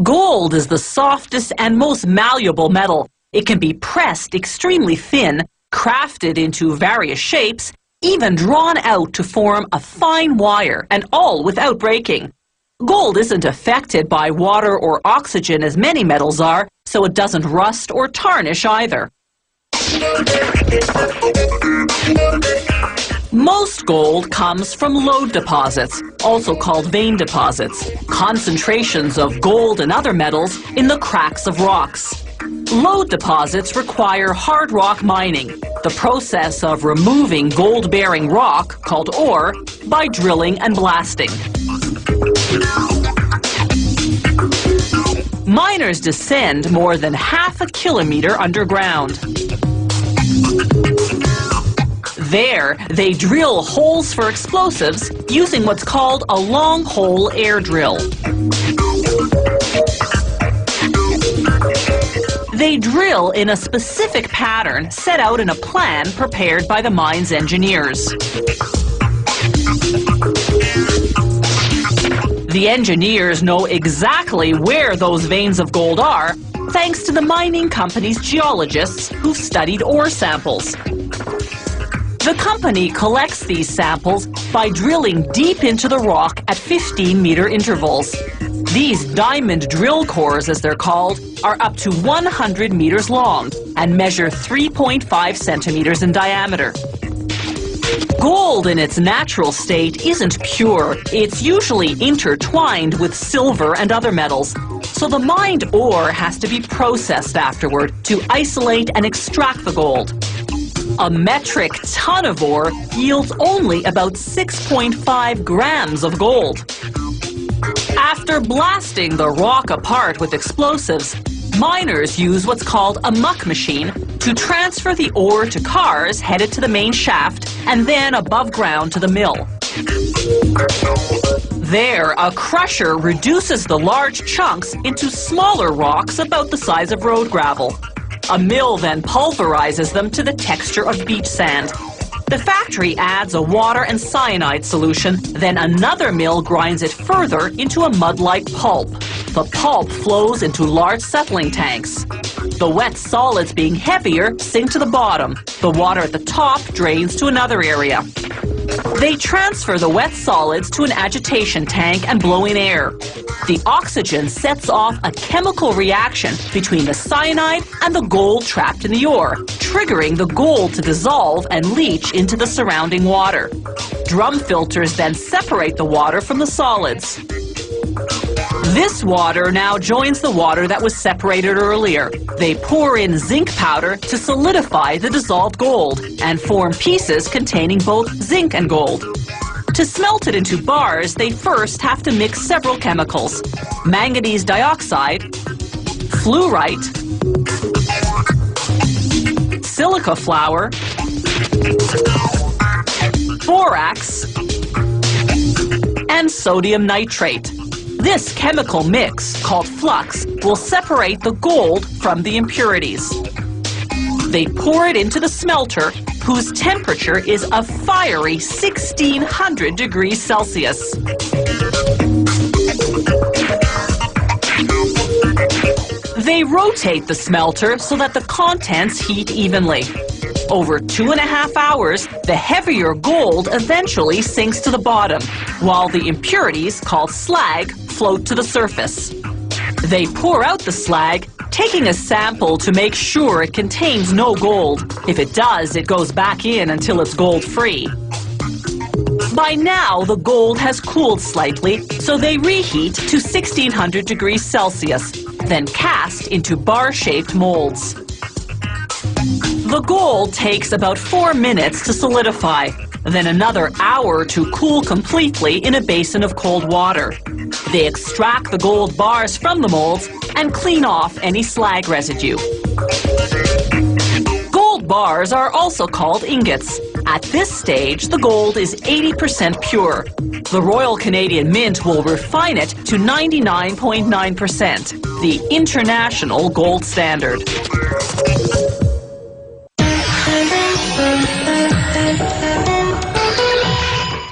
Gold is the softest and most malleable metal. It can be pressed extremely thin, crafted into various shapes, even drawn out to form a fine wire, and all without breaking. Gold isn't affected by water or oxygen as many metals are, so it doesn't rust or tarnish either. Most gold comes from lode deposits, also called vein deposits, concentrations of gold and other metals in the cracks of rocks. Lode deposits require hard rock mining, the process of removing gold-bearing rock, called ore, by drilling and blasting. Miners descend more than half a kilometer underground. There, they drill holes for explosives using what's called a long-hole air drill. They drill in a specific pattern set out in a plan prepared by the mine's engineers. The engineers know exactly where those veins of gold are, thanks to the mining company's geologists who've studied ore samples. The company collects these samples by drilling deep into the rock at 15-meter intervals. These diamond drill cores, as they're called, are up to 100 meters long and measure 3.5 centimeters in diameter. Gold in its natural state isn't pure. It's usually intertwined with silver and other metals, so the mined ore has to be processed afterward to isolate and extract the gold. A metric ton of ore yields only about 6.5 grams of gold. After blasting the rock apart with explosives, miners use what's called a muck machine to transfer the ore to cars headed to the main shaft and then above ground to the mill. There, a crusher reduces the large chunks into smaller rocks about the size of road gravel. A mill then pulverizes them to the texture of beach sand. The factory adds a water and cyanide solution, then another mill grinds it further into a mud-like pulp. The pulp flows into large settling tanks. The wet solids, being heavier, sink to the bottom. The water at the top drains to another area. They transfer the wet solids to an agitation tank and blow in air. The oxygen sets off a chemical reaction between the cyanide and the gold trapped in the ore, triggering the gold to dissolve and leach into the surrounding water. Drum filters then separate the water from the solids. This water now joins the water that was separated earlier. They pour in zinc powder to solidify the dissolved gold and form pieces containing both zinc and gold. To smelt it into bars, they first have to mix several chemicals: manganese dioxide, fluorite, silica flour, borax, and sodium nitrate. This chemical mix, called flux, will separate the gold from the impurities. They pour it into the smelter, whose temperature is a fiery 1600 degrees Celsius. They rotate the smelter so that the contents heat evenly. Over 2.5 hours, the heavier gold eventually sinks to the bottom, while the impurities, called slag, float to the surface. They pour out the slag, taking a sample to make sure it contains no gold. If it does, it goes back in until it's gold-free. By now, the gold has cooled slightly, so they reheat to 1600 degrees Celsius, then cast into bar-shaped molds. The gold takes about 4 minutes to solidify, then another hour to cool completely in a basin of cold water. They extract the gold bars from the molds and clean off any slag residue. Gold bars are also called ingots. At this stage, the gold is 80% pure. The Royal Canadian Mint will refine it to 99.9%, the international gold standard.